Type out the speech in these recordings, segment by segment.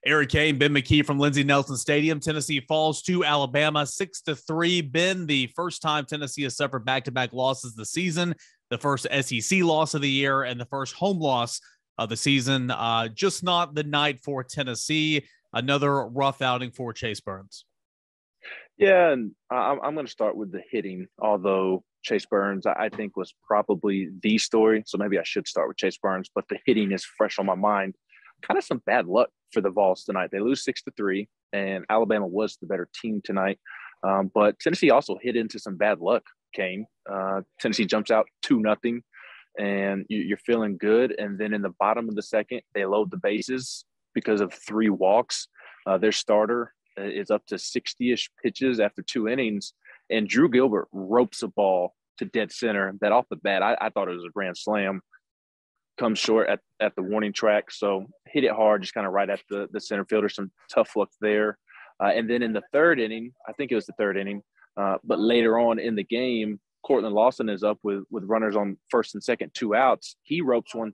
Eric Cain, Ben McKee from Lindsey Nelson Stadium. Tennessee falls to Alabama 6-3. Ben, the first time Tennessee has suffered back-to-back losses this season, the first SEC loss of the year, and the first home loss of the season. Just not the night for Tennessee. Another rough outing for Chase Burns. Yeah, and I'm going to start with the hitting, although Chase Burns, I think, was probably the story. So maybe I should start with Chase Burns, but the hitting is fresh on my mind. Kind of some bad luck for the Vols tonight. They lose 6-3, and Alabama was the better team tonight. But Tennessee also hit into some bad luck, Cain. Tennessee jumps out 2-0, and you're feeling good. And then in the bottom of the second, they load the bases because of 3 walks. Their starter is up to 60-ish pitches after 2 innings, and Drew Gilbert ropes a ball to dead center that off the bat, I thought it was a grand slam. Comes short at the warning track, so hit it hard, just kind of right at the center fielder. Some tough luck there. And then in the third inning, I think it was the third inning, but later on in the game, Cortland Lawson is up with runners on first and second, 2 outs. He ropes one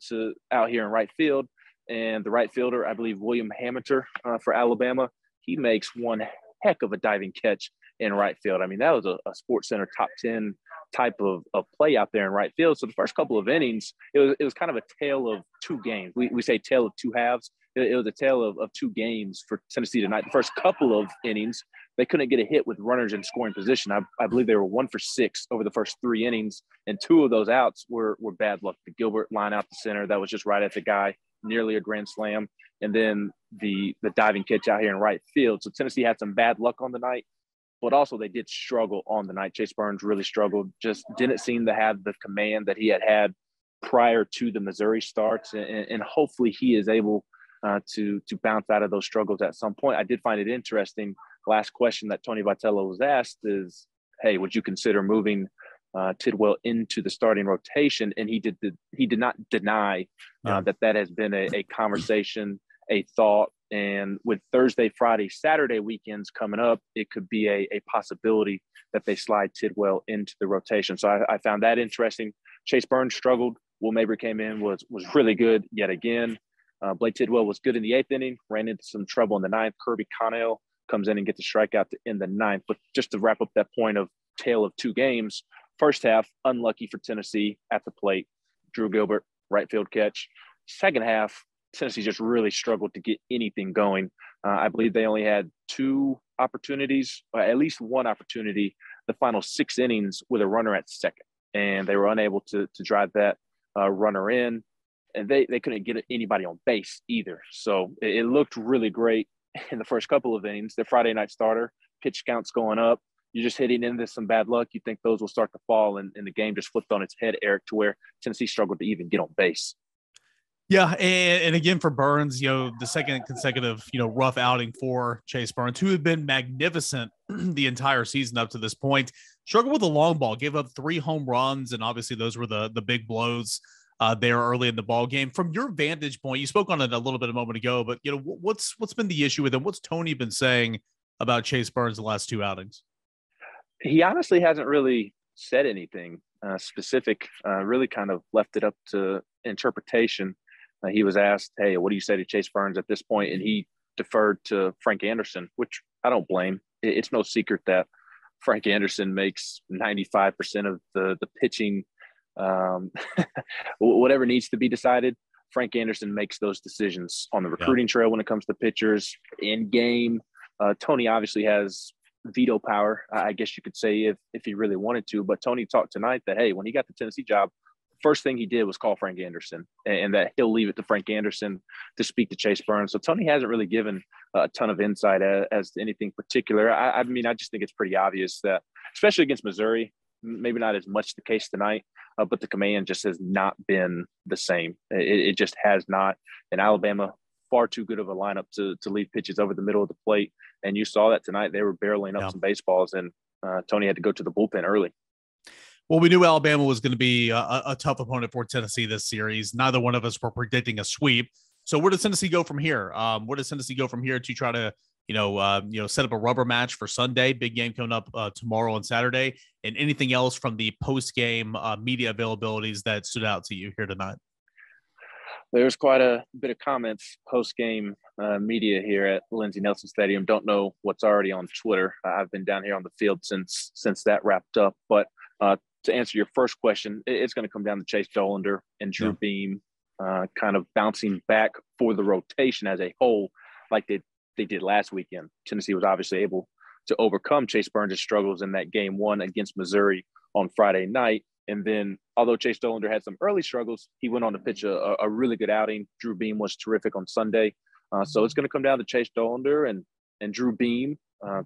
out here in right field, and the right fielder, I believe William Hamilton for Alabama, he makes one heck of a diving catch in right field. I mean, that was a Sports Center top 10 type of play out there in right field. So the first couple of innings, it was kind of a tale of 2 games. We say tale of 2 halves. It was a tale of 2 games for Tennessee tonight. The first couple of innings, they couldn't get a hit with runners in scoring position. I believe they were 1 for 6 over the first 3 innings, and 2 of those outs were bad luck. The Gilbert line out the center, that was just right at the guy, nearly a grand slam, and then the diving catch out here in right field. So Tennessee had some bad luck on the night, but also they did struggle on the night. Chase Burns really struggled, just didn't seem to have the command that he had prior to the Missouri starts, and hopefully he is able to bounce out of those struggles at some point. I did find it interesting. Last question that Tony Vitello was asked is, hey, would you consider moving Tidwell into the starting rotation? And he did not deny that has been a conversation, a thought. And with Thursday, Friday, Saturday weekends coming up, it could be a possibility that they slide Tidwell into the rotation. So I found that interesting. Chase Burns struggled. Will Mabry came in, was really good yet again. Blake Tidwell was good in the 8th inning, ran into some trouble in the 9th. Kirby Connell comes in and gets a strikeout in the 9th. But just to wrap up that point of tale of 2 games, first half, unlucky for Tennessee at the plate. Drew Gilbert, right field catch. Second half, Tennessee just really struggled to get anything going. I believe they only had 2 opportunities, or at least 1 opportunity, the final 6 innings with a runner at second. And they were unable to drive that runner in. And they couldn't get anybody on base either. So it looked really great in the first couple of innings. Their Friday night starter, pitch counts going up. You're just hitting into some bad luck. You think those will start to fall, and the game just flipped on its head, Eric, to where Tennessee struggled to even get on base. Yeah, and again for Burns, the second consecutive, rough outing for Chase Burns, who had been magnificent the entire season up to this point. Struggled with the long ball, gave up 3 home runs, and obviously those were the big blows there early in the ball game. From your vantage point, you spoke on it a little bit a moment ago, but what's been the issue with him? What's Tony been saying about Chase Burns the last 2 outings? He honestly hasn't really said anything specific, really kind of left it up to interpretation. He was asked, hey, what do you say to Chase Burns at this point? And he deferred to Frank Anderson, which I don't blame. It's no secret that Frank Anderson makes 95% of the pitching, whatever needs to be decided. Frank Anderson makes those decisions on the recruiting trail when it comes to pitchers, in game. Tony obviously has veto power, I guess you could say, if he really wanted to. But Tony talked tonight that, hey, when he got the Tennessee job, first thing he did was call Frank Anderson, and that he'll leave it to Frank Anderson to speak to Chase Burns. So Tony hasn't really given a ton of insight as to anything particular. I mean, I just think it's pretty obvious that, especially against Missouri, maybe not as much the case tonight, but the command just has not been the same. It just has not. And Alabama, far too good of a lineup to leave pitches over the middle of the plate. And you saw that tonight. They were barreling up some baseballs, and Tony had to go to the bullpen early. Well, we knew Alabama was going to be a tough opponent for Tennessee this series. Neither one of us were predicting a sweep. So where does Tennessee go from here? Where does Tennessee go from here to try to, set up a rubber match for Sunday? Big game coming up tomorrow and Saturday. And anything else from the post-game media availabilities that stood out to you here tonight? There's quite a bit of comments post-game media here at Lindsey Nelson Stadium. Don't know what's already on Twitter. I've been down here on the field since that wrapped up. But to answer your first question, it's going to come down to Chase Dollander and Drew Beam kind of bouncing back for the rotation as a whole, like they did last weekend. Tennessee was obviously able to overcome Chase Burns' struggles in that game one against Missouri on Friday night. And then, although Chase Dollander had some early struggles, he went on to pitch a really good outing. Drew Beam was terrific on Sunday. So it's going to come down to Chase Dollander and Drew Beam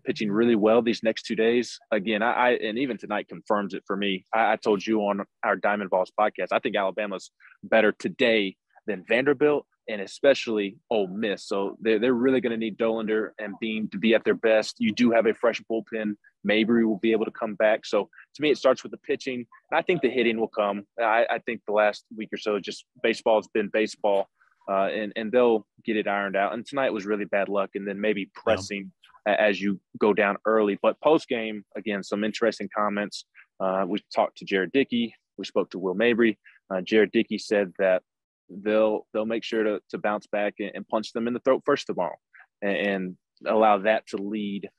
pitching really well these next 2 days. Again, and even tonight confirms it for me. I told you on our Diamond Vols podcast, I think Alabama's better today than Vanderbilt and especially Ole Miss. So they're really going to need Dollander and Beam to be at their best. You do have a fresh bullpen. Mabry will be able to come back. So to me, it starts with the pitching. And I think the hitting will come. I think the last week or so, just baseball has been baseball, and they'll get it ironed out. And tonight was really bad luck, and then maybe pressing as you go down early. But post-game, again, some interesting comments. We talked to Jared Dickey. We spoke to Will Mabry. Jared Dickey said that they'll make sure to bounce back and punch them in the throat first tomorrow and allow that to lead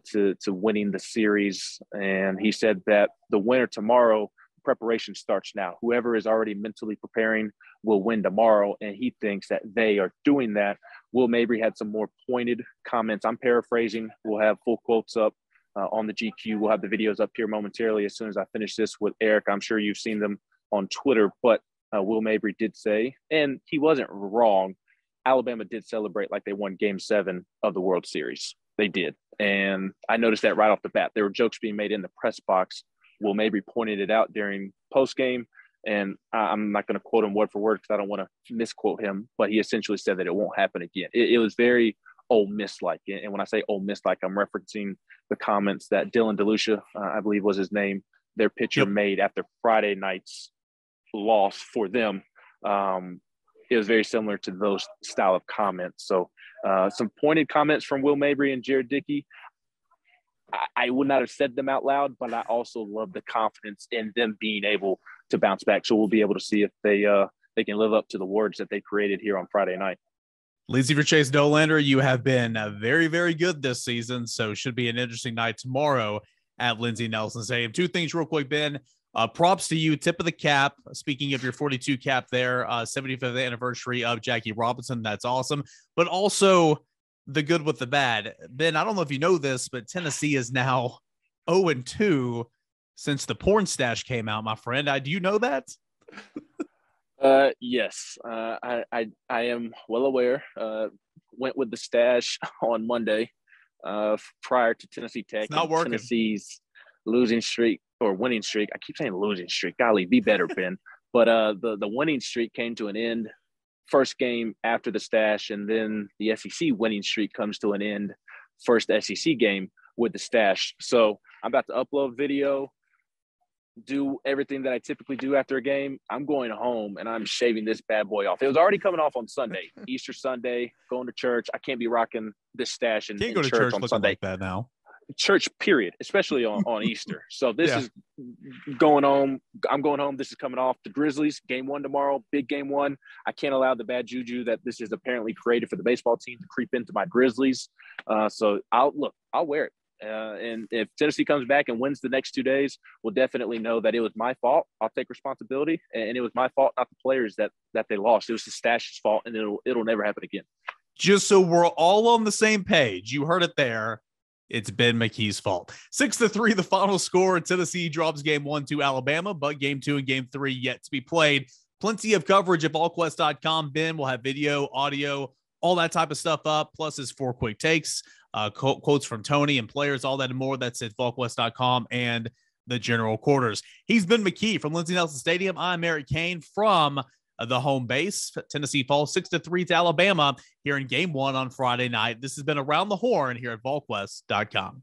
to winning the series. And he said that the winner tomorrow, preparation starts now. Whoever is already mentally preparing will win tomorrow. And he thinks that they are doing that. Will Mabry had some more pointed comments. I'm paraphrasing. We'll have full quotes up on the GQ. We'll have the videos up here momentarily as soon as I finish this with Eric. I'm sure you've seen them on Twitter, but Will Mabry did say, and he wasn't wrong, Alabama did celebrate like they won Game 7 of the World Series. They did. And I noticed that right off the bat. There were jokes being made in the press box. Will Mabry pointed it out during postgame, and I'm not going to quote him word for word because I don't want to misquote him, but he essentially said that it won't happen again. It was very Ole Miss-like. And when I say Ole Miss-like, I'm referencing the comments that Dylan DeLucia, I believe was his name, their pitcher made after Friday night's loss for them. It was very similar to those style of comments. So some pointed comments from Will Mabry and Jared Dickey. I would not have said them out loud, but I also love the confidence in them being able to bounce back. So we'll be able to see if they can live up to the words that they created here on Friday night. Lindsey, for Chase Dollander, you have been very, very good this season. So should be an interesting night tomorrow at Lindsey Nelson Stadium. Two things real quick, Ben. Props to you. Tip of the cap. Speaking of your 42 cap there, 75th anniversary of Jackie Robinson. That's awesome. But also the good with the bad. Ben, I don't know if you know this, but Tennessee is now 0-2 since the porn stash came out, my friend. Do you know that? Yes. I am well aware. Went with the stash on Monday prior to Tennessee Tech. It's not working. Tennessee's losing streak or winning streak. I keep saying losing streak. Golly, be better, Ben. But the winning streak came to an end. First game after the stash, and then the SEC winning streak comes to an end. First SEC game with the stash. So I'm about to upload video, do everything that I typically do after a game. I'm going home and I'm shaving this bad boy off. It was already coming off on Sunday, Easter Sunday, going to church. I can't be rocking this stash in go to church on looking Sunday. Like that now. Church, period, especially on Easter. So this is going home. I'm going home. This is coming off the Grizzlies. Game 1 tomorrow, big game 1. I can't allow the bad juju that this is apparently created for the baseball team to creep into my Grizzlies. So I'll wear it. And if Tennessee comes back and wins the next 2 days, we'll definitely know that it was my fault. I'll take responsibility. And it was my fault, not the players that they lost. It was the stash's fault, and it'll never happen again. Just so we're all on the same page. You heard it there. It's Ben McKee's fault. 6-3, the final score. Tennessee drops game 1 to Alabama, but game 2 and game 3 yet to be played. Plenty of coverage at Volquest.com. Ben will have video, audio, all that type of stuff up, plus his 4 quick takes, quotes from Tony and players, all that and more. That's at Volquest.com and the general quarters. He's Ben McKee from Lindsey Nelson Stadium. I'm Eric Cain from the home base. Tennessee falls 6-3 to Alabama here in game 1 on Friday night. This has been Around the Horn here at Volquest.com.